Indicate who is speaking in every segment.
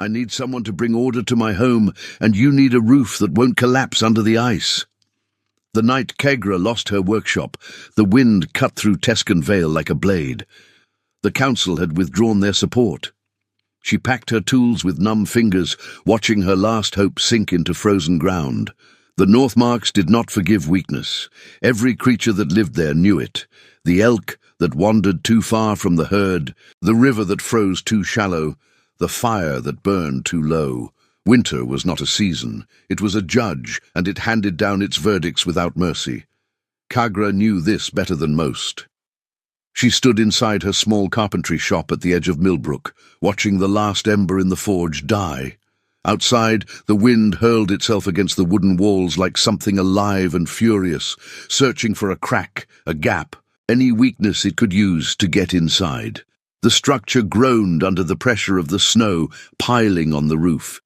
Speaker 1: I need someone to bring order to my home, and you need a roof that won't collapse under the ice." The night Kegra lost her workshop, the wind cut through Tescan Vale like a blade. The council had withdrawn their support. She packed her tools with numb fingers, watching her last hope sink into frozen ground. The Northmarks did not forgive weakness. Every creature that lived there knew it. The elk that wandered too far from the herd, the river that froze too shallow, the fire that burned too low. Winter was not a season. It was a judge, and it handed down its verdicts without mercy. Kegra knew this better than most. She stood inside her small carpentry shop at the edge of Millbrook, watching the last ember in the forge die. Outside, the wind hurled itself against the wooden walls like something alive and furious, searching for a crack, a gap, any weakness it could use to get inside. The structure groaned under the pressure of the snow piling on the roof.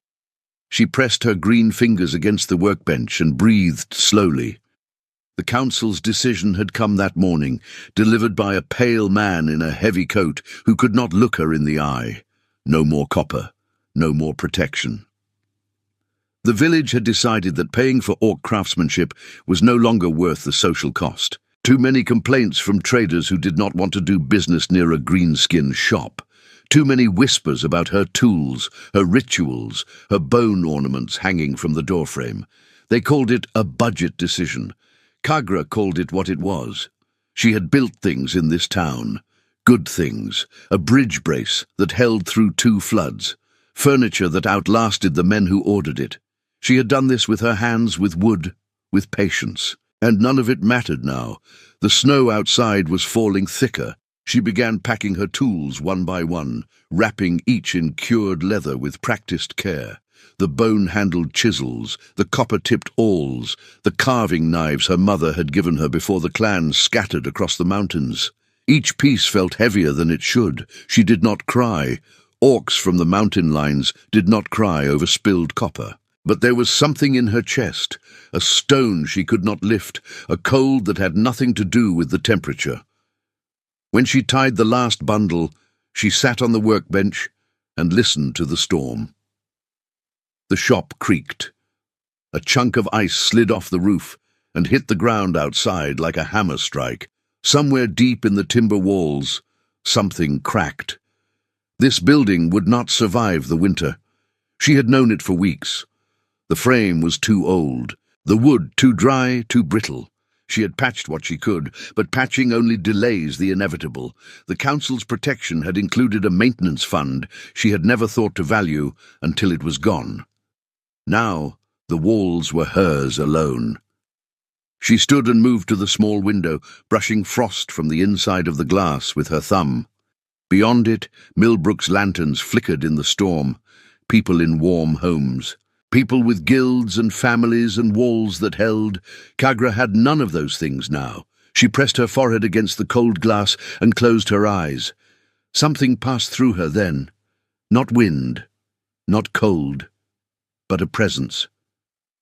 Speaker 1: She pressed her green fingers against the workbench and breathed slowly. The council's decision had come that morning, delivered by a pale man in a heavy coat who could not look her in the eye. No more copper, no more protection. The village had decided that paying for orc craftsmanship was no longer worth the social cost. Too many complaints from traders who did not want to do business near a greenskin shop. Too many whispers about her tools, her rituals, her bone ornaments hanging from the doorframe. They called it a budget decision. Kegra called it what it was. She had built things in this town. Good things. A bridge brace that held through 2 floods. Furniture that outlasted the men who ordered it. She had done this with her hands, with wood, with patience. And none of it mattered now. The snow outside was falling thicker. She began packing her tools one by one, wrapping each in cured leather with practiced care. The bone-handled chisels, the copper-tipped awls, the carving knives her mother had given her before the clans scattered across the mountains. Each piece felt heavier than it should. She did not cry. Orcs from the mountain lines did not cry over spilled copper. But there was something in her chest, a stone she could not lift, a cold that had nothing to do with the temperature. When she tied the last bundle, she sat on the workbench and listened to the storm. The shop creaked. A chunk of ice slid off the roof and hit the ground outside like a hammer strike. Somewhere deep in the timber walls, something cracked. This building would not survive the winter. She had known it for weeks. The frame was too old, the wood too dry, too brittle. She had patched what she could, but patching only delays the inevitable. The council's protection had included a maintenance fund she had never thought to value until it was gone. Now, the walls were hers alone. She stood and moved to the small window, brushing frost from the inside of the glass with her thumb. Beyond it, Millbrook's lanterns flickered in the storm, people in warm homes. People with guilds and families and walls that held. Kegra had none of those things now. She pressed her forehead against the cold glass and closed her eyes. Something passed through her then. Not wind, not cold, but a presence.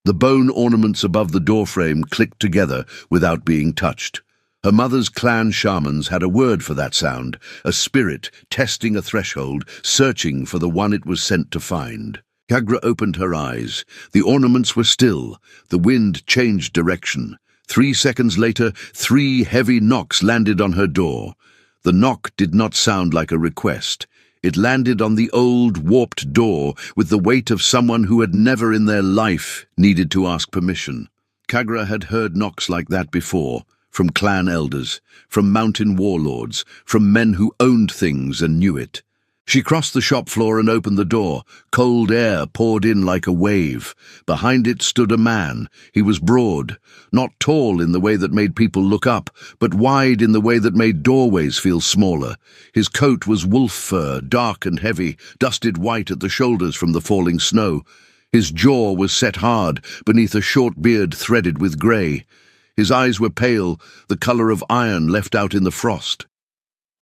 Speaker 1: The bone ornaments above the doorframe clicked together without being touched. Her mother's clan shamans had a word for that sound, a spirit testing a threshold, searching for the one it was sent to find. Kegra opened her eyes. The ornaments were still. The wind changed direction. 3 seconds later, 3 heavy knocks landed on her door. The knock did not sound like a request. It landed on the old, warped door with the weight of someone who had never in their life needed to ask permission. Kegra had heard knocks like that before, from clan elders, from mountain warlords, from men who owned things and knew it. She crossed the shop floor and opened the door. Cold air poured in like a wave. Behind it stood a man. He was broad, not tall in the way that made people look up, but wide in the way that made doorways feel smaller. His coat was wolf fur, dark and heavy, dusted white at the shoulders from the falling snow. His jaw was set hard, beneath a short beard threaded with grey. His eyes were pale, the colour of iron left out in the frost.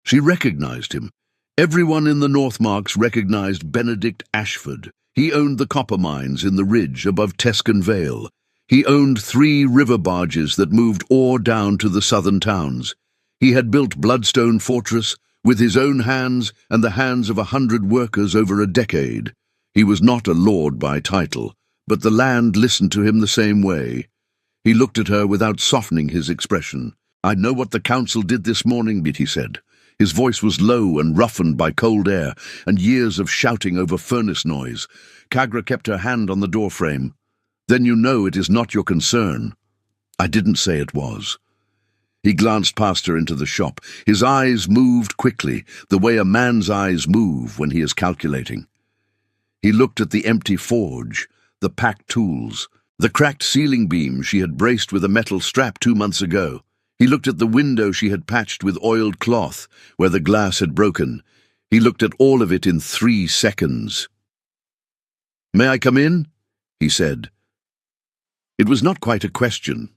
Speaker 1: She recognized him. Everyone in the Northmarks recognized Benedict Ashford. He owned the copper mines in the ridge above Tescan Vale. He owned 3 river barges that moved ore down to the southern towns. He had built Bloodstone Fortress with his own hands and the hands of 100 workers over a decade. He was not a lord by title, but the land listened to him the same way. He looked at her without softening his expression. "I know what the council did this morning," he said. His voice was low and roughened by cold air and years of shouting over furnace noise. Kagra kept her hand on the doorframe. "Then you know it is not your concern." "I didn't say it was." He glanced past her into the shop. His eyes moved quickly, the way a man's eyes move when he is calculating. He looked at the empty forge, the packed tools, the cracked ceiling beam she had braced with a metal strap 2 months ago. He looked at the window she had patched with oiled cloth, where the glass had broken. He looked at all of it in 3 seconds. "May I come in?" he said. It was not quite a question.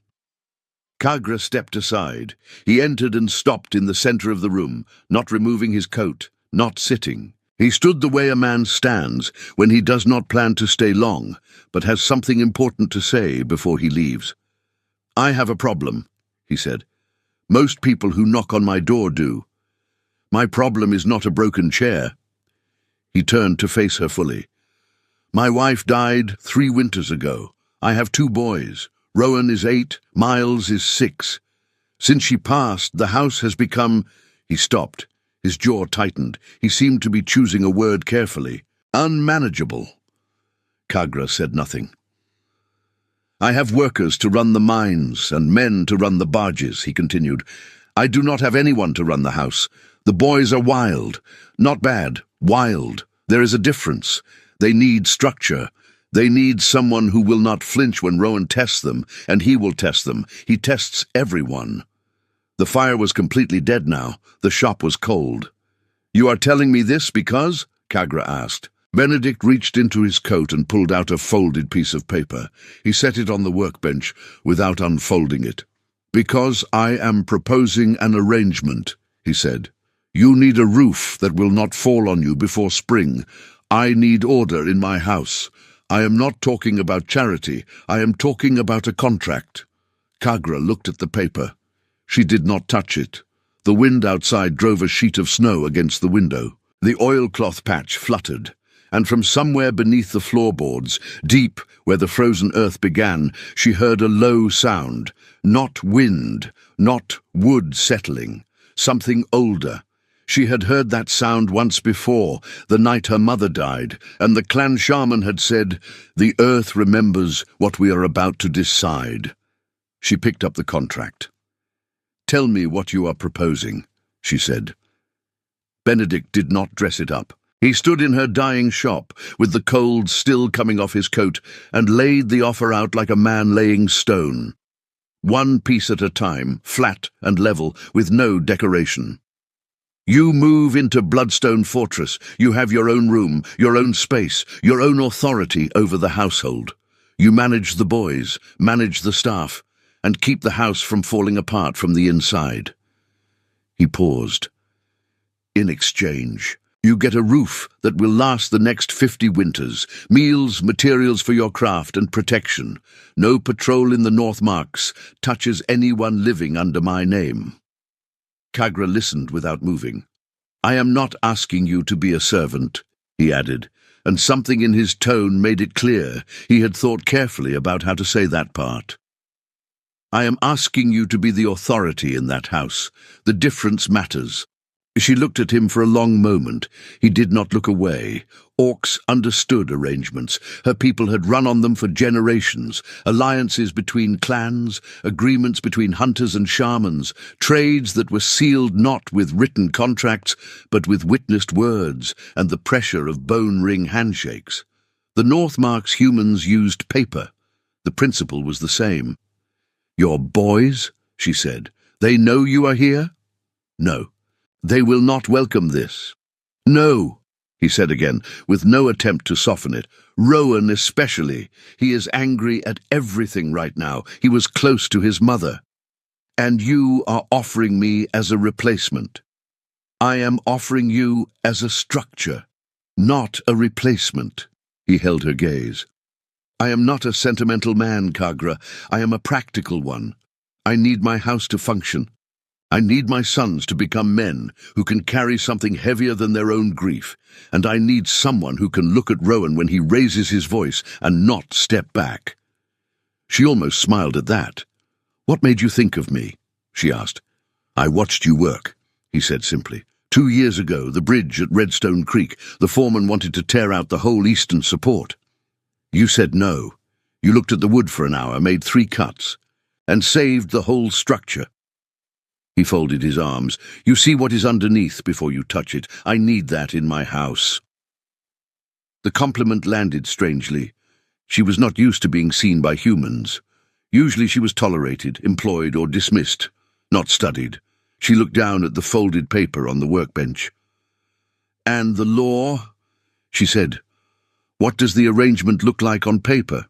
Speaker 1: Kagra stepped aside. He entered and stopped in the center of the room, not removing his coat, not sitting. He stood the way a man stands when he does not plan to stay long, but has something important to say before he leaves. "I have a problem," he said. "Most people who knock on my door do. My problem is not a broken chair." He turned to face her fully. "My wife died 3 winters ago. I have 2 boys. Rowan is 8, Miles is 6. Since she passed, the house has become—" He stopped. His jaw tightened. He seemed to be choosing a word carefully. "Unmanageable." Kagra said nothing. "I have workers to run the mines and men to run the barges," he continued. "I do not have anyone to run the house. The boys are wild. Not bad, wild. There is a difference. They need structure. They need someone who will not flinch when Rowan tests them, and he will test them. He tests everyone." The fire was completely dead now. The shop was cold. "You are telling me this because?" Kagra asked. Benedict reached into his coat and pulled out a folded piece of paper. He set it on the workbench without unfolding it. "Because I am proposing an arrangement," he said. "You need a roof that will not fall on you before spring. I need order in my house. I am not talking about charity. I am talking about a contract." Kagra looked at the paper. She did not touch it. The wind outside drove a sheet of snow against the window. The oilcloth patch fluttered, and from somewhere beneath the floorboards, deep where the frozen earth began, she heard a low sound. Not wind, not wood settling, something older. She had heard that sound once before, the night her mother died, and the clan shaman had said, "The earth remembers what we are about to decide." She picked up the contract. "Tell me what you are proposing," she said. Benedict did not dress it up. He stood in her dying shop, with the cold still coming off his coat, and laid the offer out like a man laying stone. 1 piece at a time, flat and level, with no decoration. "You move into Bloodstone Fortress. You have your own room, your own space, your own authority over the household. You manage the boys, manage the staff, and keep the house from falling apart from the inside." He paused. "In exchange, you get a roof that will last the next 50 winters, meals, materials for your craft, and protection. No patrol in the North Marks touches anyone living under my name." Kagra listened without moving. "I am not asking you to be a servant," he added, and something in his tone made it clear he had thought carefully about how to say that part. "I am asking you to be the authority in that house. The difference matters." She looked at him for a long moment. He did not look away. Orcs understood arrangements. Her people had run on them for generations. Alliances between clans, agreements between hunters and shamans, trades that were sealed not with written contracts, but with witnessed words and the pressure of bone ring handshakes. The Northmark's humans used paper. The principle was the same. "Your boys?" she said. "They know you are here?" "No. They will not welcome this." "No," he said again, with no attempt to soften it. "Rowan especially. He is angry at everything right now. He was close to his mother. And you are offering me as a replacement. I am offering you as a structure, not a replacement." He held her gaze. "I am not a sentimental man, Kagra. I am a practical one. I need my house to function. I need my sons to become men who can carry something heavier than their own grief, and I need someone who can look at Rowan when he raises his voice and not step back." She almost smiled at that. "What made you think of me?" she asked. "I watched you work," he said simply. "2 years ago, the bridge at Redstone Creek, the foreman wanted to tear out the whole eastern support. You said no. You looked at the wood for an hour, made 3 cuts, and saved the whole structure." He folded his arms. "You see what is underneath before you touch it. I need that in my house." The compliment landed strangely. She was not used to being seen by humans. Usually she was tolerated, employed, or dismissed, not studied. She looked down at the folded paper on the workbench. "And the law?" she said. "What does the arrangement look like on paper?"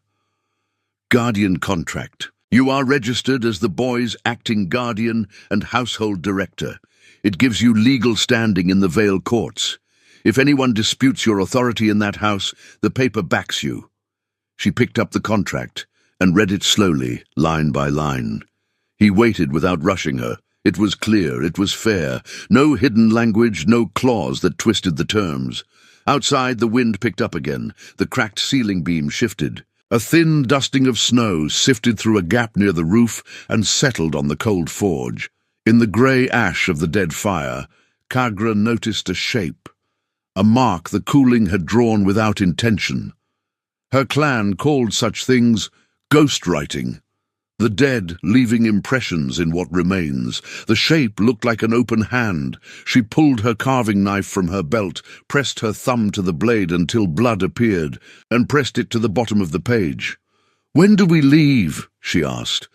Speaker 1: "Guardian contract. You are registered as the boy's acting guardian and household director. It gives you legal standing in the Vale courts. If anyone disputes your authority in that house, the paper backs you." She picked up the contract and read it slowly, line by line. He waited without rushing her. It was clear, it was fair. No hidden language, no clause that twisted the terms. Outside, the wind picked up again. The cracked ceiling beam shifted. A thin dusting of snow sifted through a gap near the roof and settled on the cold forge. In the grey ash of the dead fire, Kagra noticed a shape, a mark the cooling had drawn without intention. Her clan called such things ghostwriting. The dead leaving impressions in what remains. The shape looked like an open hand. She pulled her carving knife from her belt, pressed her thumb to the blade until blood appeared, and pressed it to the bottom of the page. "When do we leave?" she asked.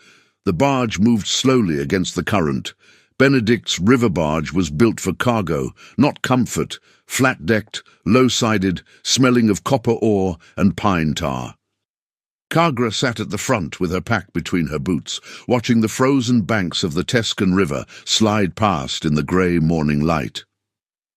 Speaker 1: The barge moved slowly against the current. Benedict's river barge was built for cargo, not comfort, flat-decked, low-sided, smelling of copper ore and pine tar. Kagra sat at the front with her pack between her boots, watching the frozen banks of the Tescan River slide past in the grey morning light.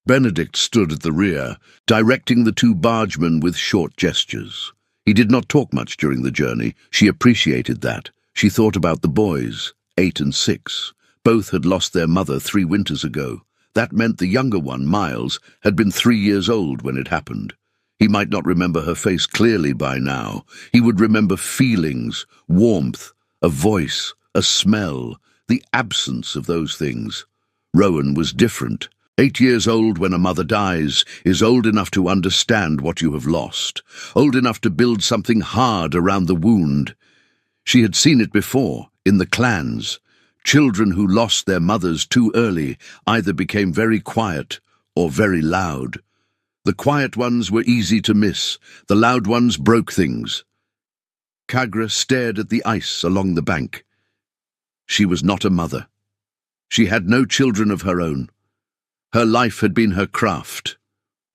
Speaker 1: Benedict stood at the rear, directing the 2 bargemen with short gestures. He did not talk much during the journey. She appreciated that. She thought about the boys, 8 and 6. Both had lost their mother 3 winters ago. That meant the younger one, Miles, had been 3 years old when it happened. He might not remember her face clearly by now. He would remember feelings, warmth, a voice, a smell, the absence of those things. Rowan was different. 8 years old when a mother dies is old enough to understand what you have lost, old enough to build something hard around the wound. She had seen it before, in the clans. Children who lost their mothers too early either became very quiet or very loud. The quiet ones were easy to miss. The loud ones broke things. Kagra stared at the ice along the bank. She was not a mother. She had no children of her own. Her life had been her craft.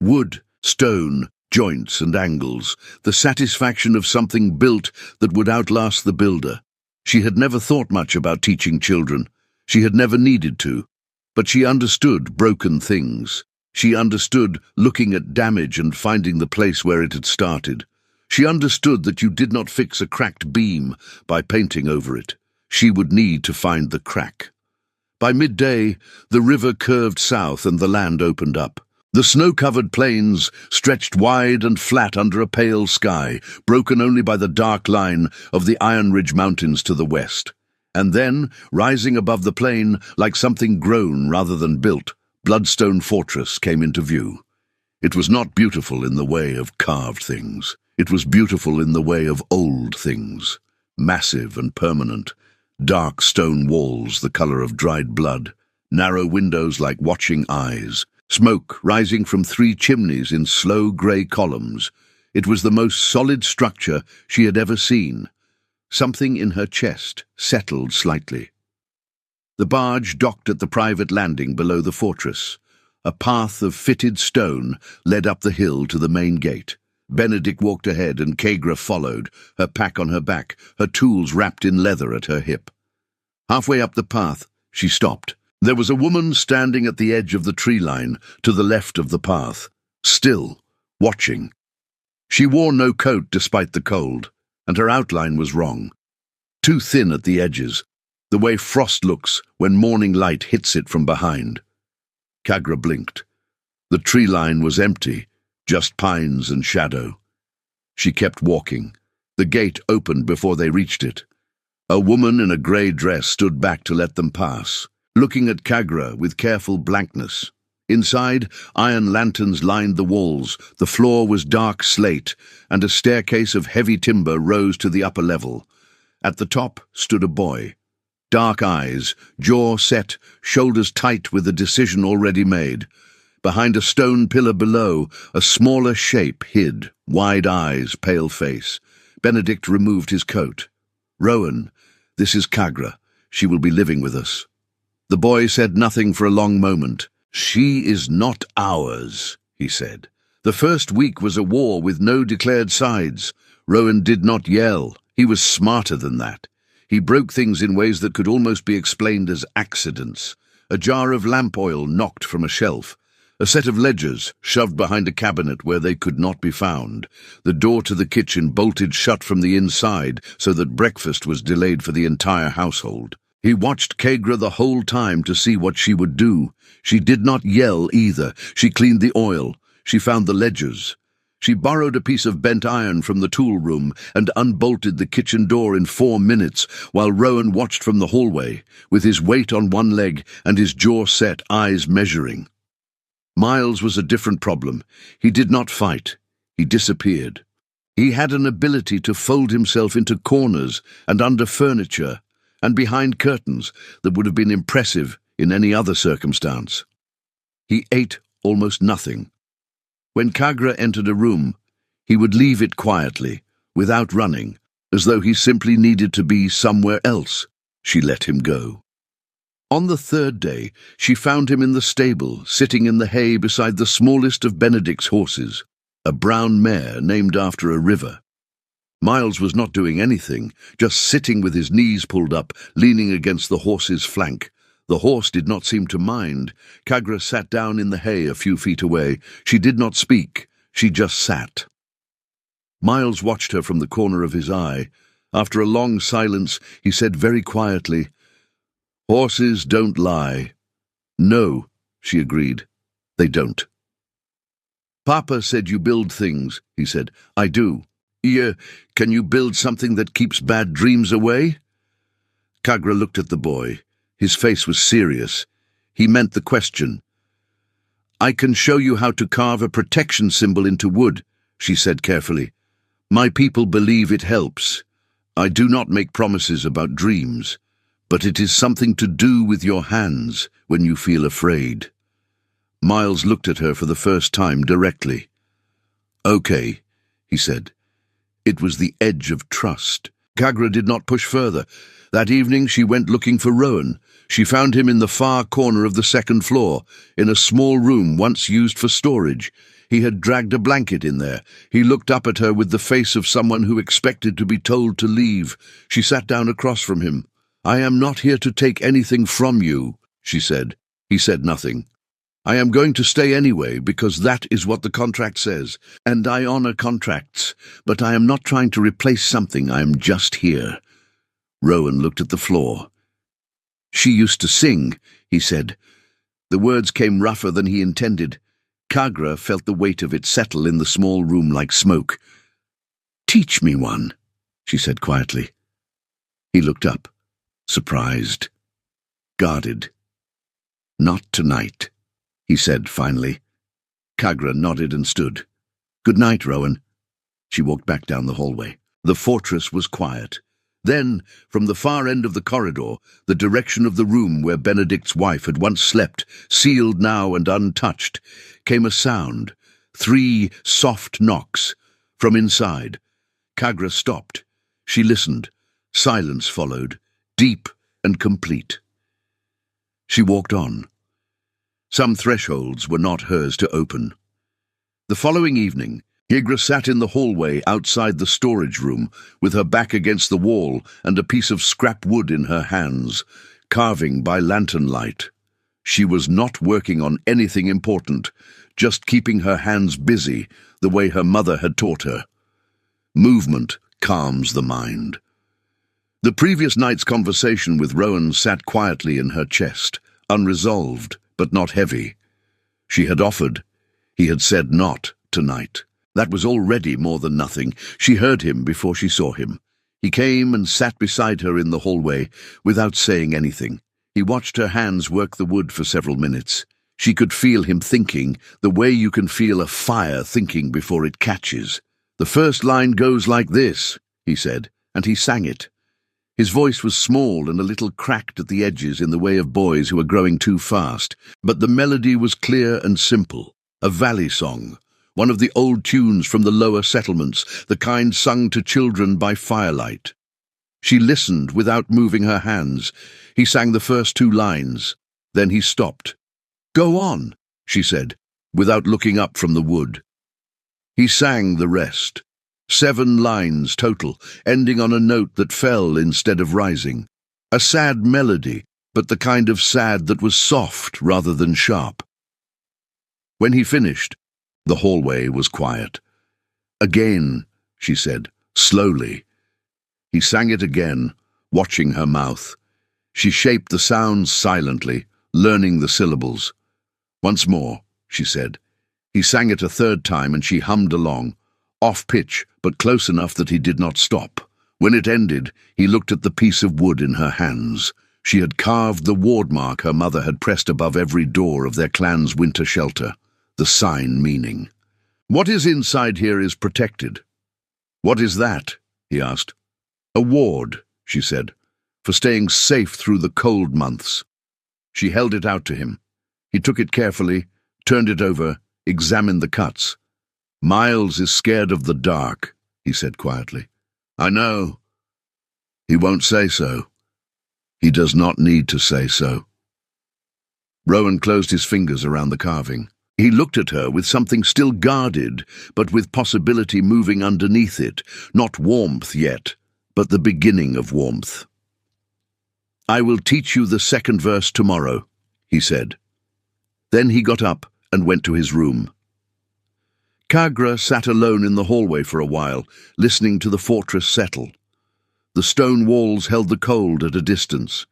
Speaker 1: Wood, stone, joints and angles, the satisfaction of something built that would outlast the builder. She had never thought much about teaching children. She had never needed to. But she understood broken things. She understood looking at damage and finding the place where it had started. She understood that you did not fix a cracked beam by painting over it. She would need to find the crack. By midday, the river curved south and the land opened up. The snow-covered plains stretched wide and flat under a pale sky, broken only by the dark line of the Iron Ridge Mountains to the west. And then, rising above the plain, like something grown rather than built, Bloodstone Fortress came into view. It was not beautiful in the way of carved things. It was beautiful in the way of old things, massive and permanent. Dark stone walls the colour of dried blood, narrow windows like watching eyes, smoke rising from 3 chimneys in slow grey columns. It was the most solid structure she had ever seen. Something in her chest settled slightly. The barge docked at the private landing below the fortress. A path of fitted stone led up the hill to the main gate. Benedict walked ahead and Kagra followed, her pack on her back, her tools wrapped in leather at her hip. Halfway up the path, she stopped. There was a woman standing at the edge of the tree line, to the left of the path, still, watching. She wore no coat despite the cold, and her outline was wrong. Too thin at the edges. the way frost looks when morning light hits it from behind. Kagra blinked. The tree line was empty, just pines and shadow. She kept walking. The gate opened before they reached it. A woman in a grey dress stood back to let them pass, looking at Kagra with careful blankness. Inside, iron lanterns lined the walls, the floor was dark slate, and a staircase of heavy timber rose to the upper level. At the top stood a boy. Dark eyes, jaw set, shoulders tight with a decision already made. Behind a stone pillar below, a smaller shape hid, wide eyes, pale face. Benedict removed his coat. "Rowan, this is Kagra. She will be living with us." The boy said nothing for a long moment. "She is not ours," he said. The first week was a war with no declared sides. Rowan did not yell. He was smarter than that. He broke things in ways that could almost be explained as accidents. A jar of lamp oil knocked from a shelf. A set of ledgers shoved behind a cabinet where they could not be found. The door to the kitchen bolted shut from the inside so that breakfast was delayed for the entire household. He watched Kagra the whole time to see what she would do. She did not yell either. She cleaned the oil. She found the ledgers. She borrowed a piece of bent iron from the tool room and unbolted the kitchen door in 4 minutes while Rowan watched from the hallway, with his weight on one leg and his jaw set, eyes measuring. Miles was a different problem. He did not fight. He disappeared. He had an ability to fold himself into corners and under furniture and behind curtains that would have been impressive in any other circumstance. He ate almost nothing. When Kagra entered a room, he would leave it quietly, without running, as though he simply needed to be somewhere else. She let him go. On the third day, she found him in the stable, sitting in the hay beside the smallest of Benedict's horses, a brown mare named after a river. Miles was not doing anything, just sitting with his knees pulled up, leaning against the horse's flank. The horse did not seem to mind. Kagra sat down in the hay a few feet away. She did not speak. She just sat. Miles watched her from the corner of his eye. After a long silence, he said very quietly, "Horses don't lie." "No," she agreed. "They don't." "Papa said you build things," he said. "I do. Can you build something that keeps bad dreams away?" Kagra looked at the boy. His face was serious. He meant the question. "I can show you how to carve a protection symbol into wood," she said carefully. "My people believe it helps. I do not make promises about dreams, but it is something to do with your hands when you feel afraid." Miles looked at her for the first time directly. "Okay," he said. It was the edge of trust. Kagra did not push further. That evening she went looking for Rowan. She found him in the far corner of the second floor, in a small room once used for storage. He had dragged a blanket in there. He looked up at her with the face of someone who expected to be told to leave. She sat down across from him. "I am not here to take anything from you," she said. He said nothing. "I am going to stay anyway, because that is what the contract says, and I honor contracts, but I am not trying to replace something. I am just here." Rowan looked at the floor. "She used to sing," he said. The words came rougher than he intended. Kagra felt the weight of it settle in the small room like smoke. "Teach me one," she said quietly. He looked up, surprised, guarded. "Not tonight," he said finally. Kagra nodded and stood. "Good night, Rowan." She walked back down the hallway. The fortress was quiet. Then, from the far end of the corridor, the direction of the room where Benedict's wife had once slept, sealed now and untouched, came a sound. 3 soft knocks. From inside. Kagra stopped. She listened. Silence followed, deep and complete. She walked on. Some thresholds were not hers to open. The following evening, Kagra sat in the hallway outside the storage room, with her back against the wall and a piece of scrap wood in her hands, carving by lantern light. She was not working on anything important, just keeping her hands busy, the way her mother had taught her. Movement calms the mind. The previous night's conversation with Rowan sat quietly in her chest, unresolved, but not heavy. She had offered. He had said not tonight. That was already more than nothing. She heard him before she saw him. He came and sat beside her in the hallway, without saying anything. He watched her hands work the wood for several minutes. She could feel him thinking, the way you can feel a fire thinking before it catches. "The first line goes like this," he said, and he sang it. His voice was small and a little cracked at the edges in the way of boys who are growing too fast, but the melody was clear and simple, a valley song, one of the old tunes from the lower settlements, the kind sung to children by firelight. She listened without moving her hands. He sang the first 2 lines. Then he stopped. "Go on," she said, without looking up from the wood. He sang the rest. 7 lines total, ending on a note that fell instead of rising. A sad melody, but the kind of sad that was soft rather than sharp. When he finished, the hallway was quiet. "Again," she said, slowly. He sang it again, watching her mouth. She shaped the sounds silently, learning the syllables. "Once more," she said. He sang it a 3rd time and she hummed along, off-pitch but close enough that he did not stop. When it ended, he looked at the piece of wood in her hands. She had carved the ward mark her mother had pressed above every door of their clan's winter shelter, the sign meaning. "What is inside here is protected." "What is that?" he asked. "A ward," she said, "for staying safe through the cold months." She held it out to him. He took it carefully, turned it over, examined the cuts. "Miles is scared of the dark," he said quietly. "I know. He won't say so. He does not need to say so." Rowan closed his fingers around the carving. He looked at her with something still guarded, but with possibility moving underneath it, not warmth yet, but the beginning of warmth. "I will teach you the 2nd verse tomorrow," he said. Then he got up and went to his room. Kagra sat alone in the hallway for a while, listening to the fortress settle. The stone walls held the cold at a distance.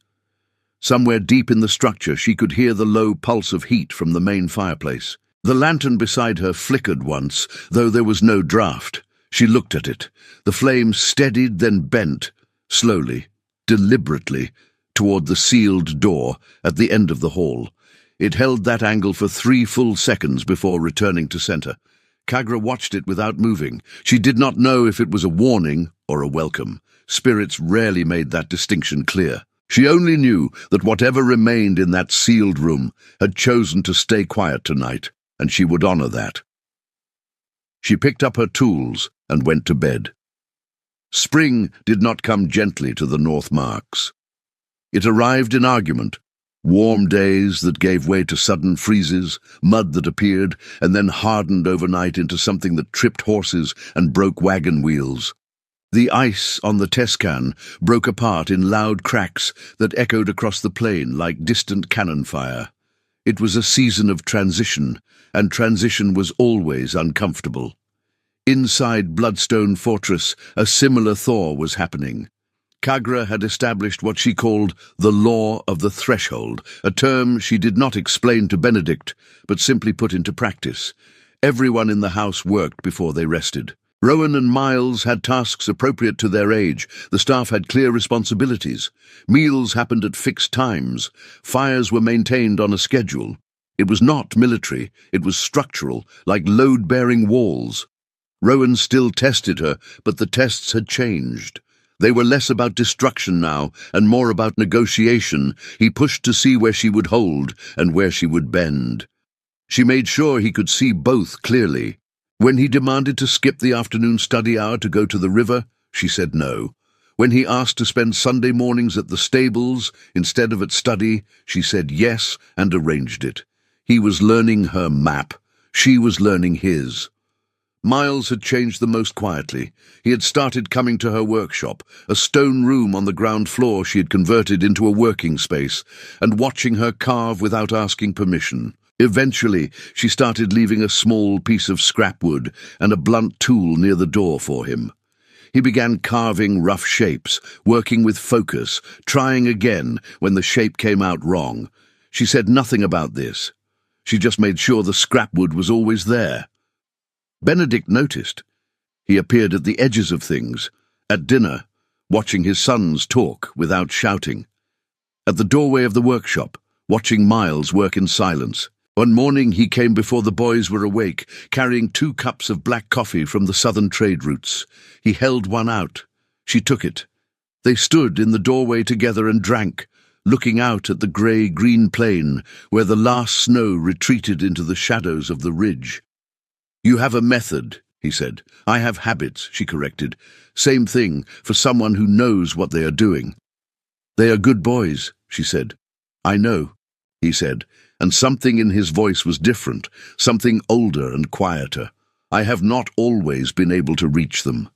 Speaker 1: Somewhere deep in the structure she could hear the low pulse of heat from the main fireplace. The lantern beside her flickered once, though there was no draught. She looked at it. The flame steadied, then bent, slowly, deliberately, toward the sealed door at the end of the hall. It held that angle for 3 full seconds before returning to center. Kagra watched it without moving. She did not know if it was a warning or a welcome. Spirits rarely made that distinction clear. She only knew that whatever remained in that sealed room had chosen to stay quiet tonight, and she would honor that. She picked up her tools and went to bed. Spring did not come gently to the North Marks. It arrived in argument. Warm days that gave way to sudden freezes, mud that appeared and then hardened overnight into something that tripped horses and broke wagon wheels. The ice on the Tescan broke apart in loud cracks that echoed across the plain like distant cannon fire. It was a season of transition, and transition was always uncomfortable. Inside Bloodstone Fortress, a similar thaw was happening. Kagra had established what she called the Law of the Threshold, a term she did not explain to Benedict, but simply put into practice. Everyone in the house worked before they rested. Rowan and Miles had tasks appropriate to their age. The staff had clear responsibilities. Meals happened at fixed times. Fires were maintained on a schedule. It was not military, it was structural, like load-bearing walls. Rowan still tested her, but the tests had changed. They were less about destruction now, and more about negotiation. He pushed to see where she would hold and where she would bend. She made sure he could see both clearly. When he demanded to skip the afternoon study hour to go to the river, she said no. When he asked to spend Sunday mornings at the stables instead of at study, she said yes and arranged it. He was learning her map. She was learning his. Miles had changed the most quietly. He had started coming to her workshop, a stone room on the ground floor she had converted into a working space, and watching her carve without asking permission. Eventually, she started leaving a small piece of scrap wood and a blunt tool near the door for him. He began carving rough shapes, working with focus, trying again when the shape came out wrong. She said nothing about this. She just made sure the scrapwood was always there. Benedict noticed. He appeared at the edges of things, at dinner, watching his sons talk without shouting. At the doorway of the workshop, watching Miles work in silence. One morning he came before the boys were awake, carrying 2 cups of black coffee from the southern trade routes. He held one out. She took it. They stood in the doorway together and drank, looking out at the grey-green plain where the last snow retreated into the shadows of the ridge. "You have a method," he said. "I have habits," she corrected. "Same thing for someone who knows what they are doing." "They are good boys," she said. "I know," he said, and something in his voice was different, something older and quieter. "I have not always been able to reach them."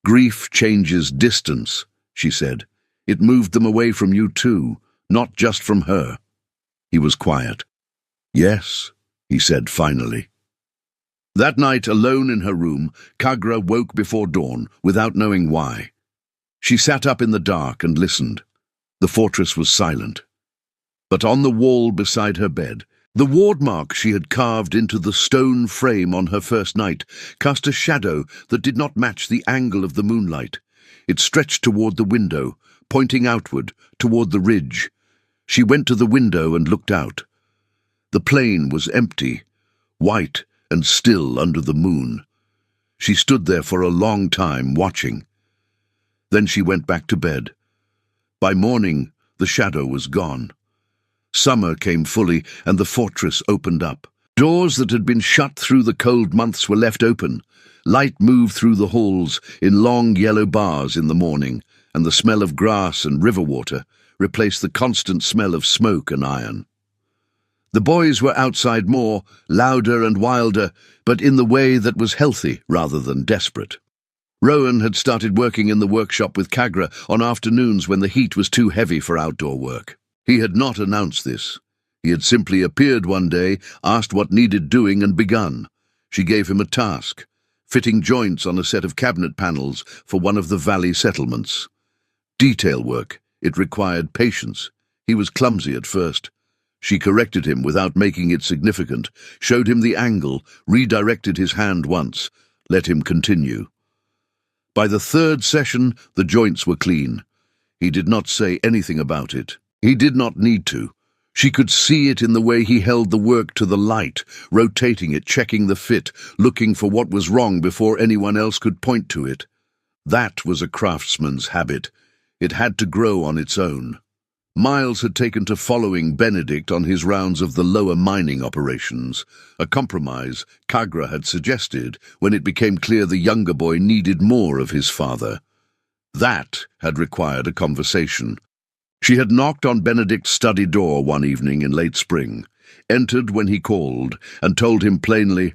Speaker 1: "Grief changes distance," she said. "It moved them away from you too, not just from her." He was quiet. "Yes," he said finally. That night, alone in her room, Kagra woke before dawn, without knowing why. She sat up in the dark and listened. The fortress was silent. But on the wall beside her bed, the ward mark she had carved into the stone frame on her first night cast a shadow that did not match the angle of the moonlight. It stretched toward the window, pointing outward, toward the ridge. She went to the window and looked out. The plain was empty, white and still under the moon. She stood there for a long time, watching. Then she went back to bed. By morning, the shadow was gone. Summer came fully, and the fortress opened up. Doors that had been shut through the cold months were left open. Light moved through the halls in long yellow bars in the morning, and the smell of grass and river water replaced the constant smell of smoke and iron. The boys were outside more, louder and wilder, but in the way that was healthy rather than desperate. Rowan had started working in the workshop with Kagra on afternoons when the heat was too heavy for outdoor work. He had not announced this. He had simply appeared one day, asked what needed doing, and begun. She gave him a task, fitting joints on a set of cabinet panels for one of the valley settlements. Detail work. It required patience. He was clumsy at first. She corrected him without making it significant, showed him the angle, redirected his hand once, let him continue. By the 3rd session, the joints were clean. He did not say anything about it. He did not need to. She could see it in the way he held the work to the light, rotating it, checking the fit, looking for what was wrong before anyone else could point to it. That was a craftsman's habit. It had to grow on its own. Miles had taken to following Benedict on his rounds of the lower mining operations, a compromise Kagra had suggested when it became clear the younger boy needed more of his father. That had required a conversation. She had knocked on Benedict's study door one evening in late spring, entered when he called, and told him plainly,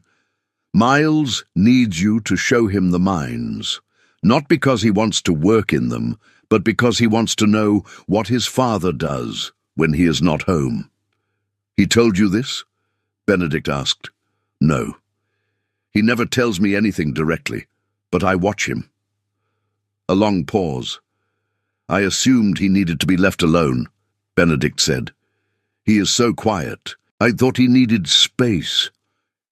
Speaker 1: "Miles needs you to show him the mines, not because he wants to work in them, but because he wants to know what his father does when he is not home." "He told you this?" Benedict asked. "No. He never tells me anything directly, but I watch him." A long pause. "I assumed he needed to be left alone," Benedict said. "He is so quiet. I thought he needed space."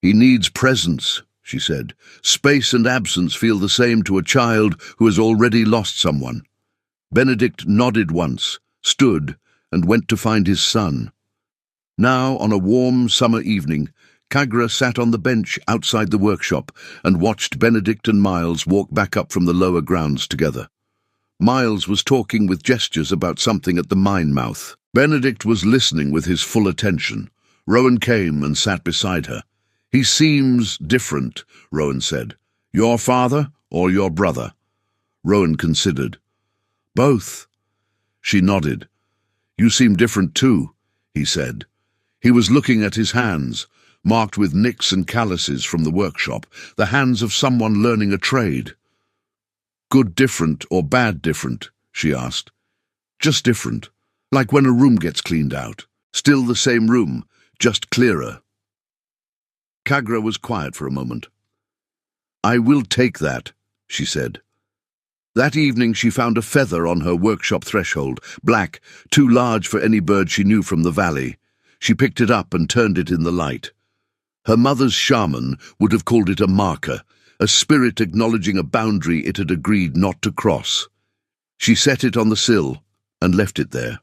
Speaker 1: "He needs presence," she said. "Space and absence feel the same to a child who has already lost someone." Benedict nodded once, stood, and went to find his son. Now, on a warm summer evening, Kagra sat on the bench outside the workshop and watched Benedict and Miles walk back up from the lower grounds together. Miles was talking with gestures about something at the mine mouth. Benedict was listening with his full attention. Rowan came and sat beside her. "He seems different," Rowan said. "Your father or your brother?" Rowan considered. "Both." She nodded. "You seem different too," he said. He was looking at his hands, marked with nicks and calluses from the workshop, the hands of someone learning a trade. "Good different or bad different?" she asked. "Just different, like when a room gets cleaned out. Still the same room, just clearer." Kagra was quiet for a moment. "I will take that," she said. That evening she found a feather on her workshop threshold, black, too large for any bird she knew from the valley. She picked it up and turned it in the light. Her mother's shaman would have called it a marker, a spirit acknowledging a boundary it had agreed not to cross. She set it on the sill and left it there.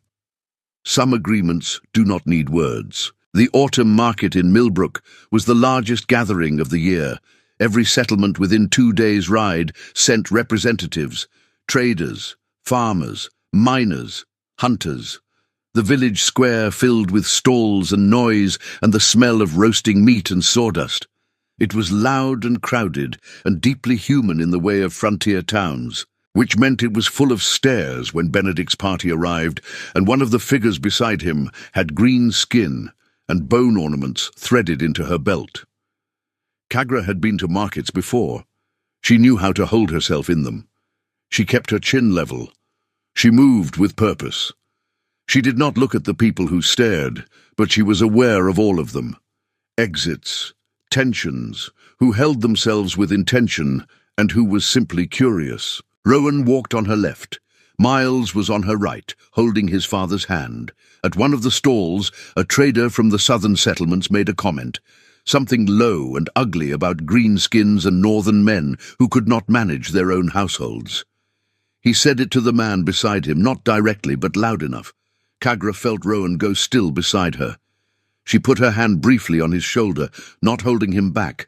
Speaker 1: Some agreements do not need words. The autumn market in Millbrook was the largest gathering of the year. Every settlement within 2 days' ride sent representatives, traders, farmers, miners, hunters. The village square filled with stalls and noise and the smell of roasting meat and sawdust. It was loud and crowded and deeply human in the way of frontier towns, which meant it was full of stares when Benedict's party arrived, and one of the figures beside him had green skin and bone ornaments threaded into her belt. Kagra had been to markets before. She knew how to hold herself in them. She kept her chin level. She moved with purpose. She did not look at the people who stared, but she was aware of all of them. Exits, tensions, who held themselves with intention and who was simply curious. Rowan walked on her left. Miles was on her right, holding his father's hand. At one of the stalls, a trader from the southern settlements made a comment, something low and ugly about greenskins and northern men who could not manage their own households. He said it to the man beside him, not directly, but loud enough. Kagra felt Rowan go still beside her. She put her hand briefly on his shoulder, not holding him back.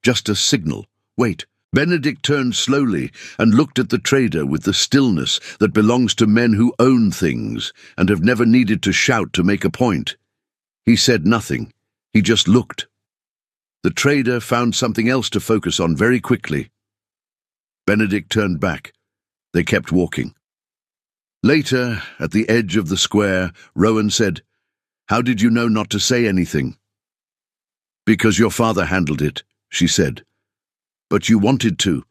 Speaker 1: Just a signal. Wait. Benedict turned slowly and looked at the trader with the stillness that belongs to men who own things and have never needed to shout to make a point. He said nothing. He just looked. The trader found something else to focus on very quickly. Benedict turned back. They kept walking. Later, at the edge of the square, Rowan said, "How did you know not to say anything?" "Because your father handled it," she said. "But you wanted to."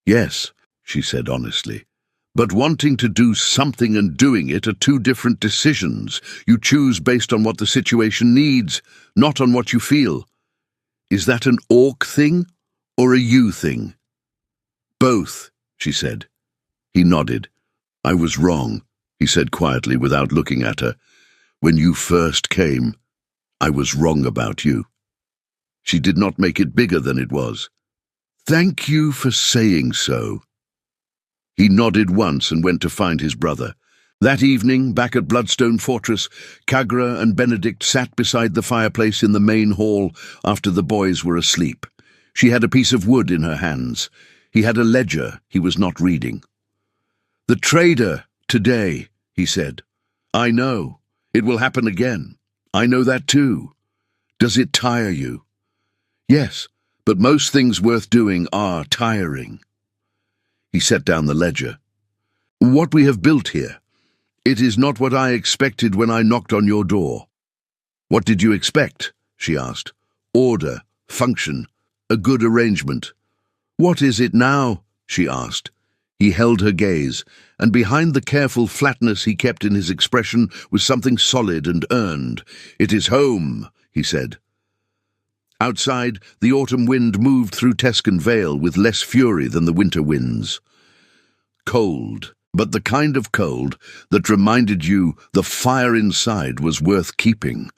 Speaker 1: "Yes," she said honestly. "But wanting to do something and doing it are two different decisions. You choose based on what the situation needs, not on what you feel. Is that an orc thing or a you thing?" "Both," she said. He nodded. "I was wrong," he said quietly without looking at her. "When you first came, I was wrong about you." She did not make it bigger than it was. "Thank you for saying so." He nodded once and went to find his brother. That evening, back at Bloodstone Fortress, Kagra and Benedict sat beside the fireplace in the main hall after the boys were asleep. She had a piece of wood in her hands. He had a ledger he was not reading. "The trader, today," he said. "I know. It will happen again. I know that too. Does it tire you?" "Yes. But most things worth doing are tiring." He set down the ledger. "What we have built here, it is not what I expected when I knocked on your door." "What did you expect?" she asked. "Order, function, a good arrangement." "What is it now?" she asked. He held her gaze, and behind the careful flatness he kept in his expression was something solid and earned. "It is home," he said. Outside, the autumn wind moved through Tescan Vale with less fury than the winter winds. Cold, but the kind of cold that reminded you the fire inside was worth keeping.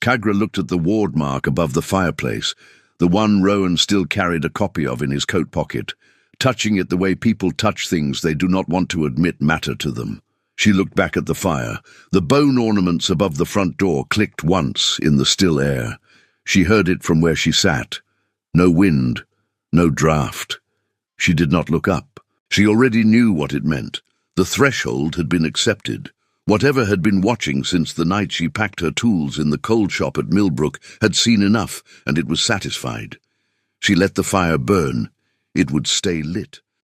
Speaker 1: Kagra looked at the ward mark above the fireplace, the one Rowan still carried a copy of in his coat pocket, touching it the way people touch things they do not want to admit matter to them. She looked back at the fire. The bone ornaments above the front door clicked once in the still air. She heard it from where she sat. No wind, no draught. She did not look up. She already knew what it meant. The threshold had been accepted. Whatever had been watching since the night she packed her tools in the coal shop at Millbrook had seen enough, and it was satisfied. She let the fire burn. It would stay lit.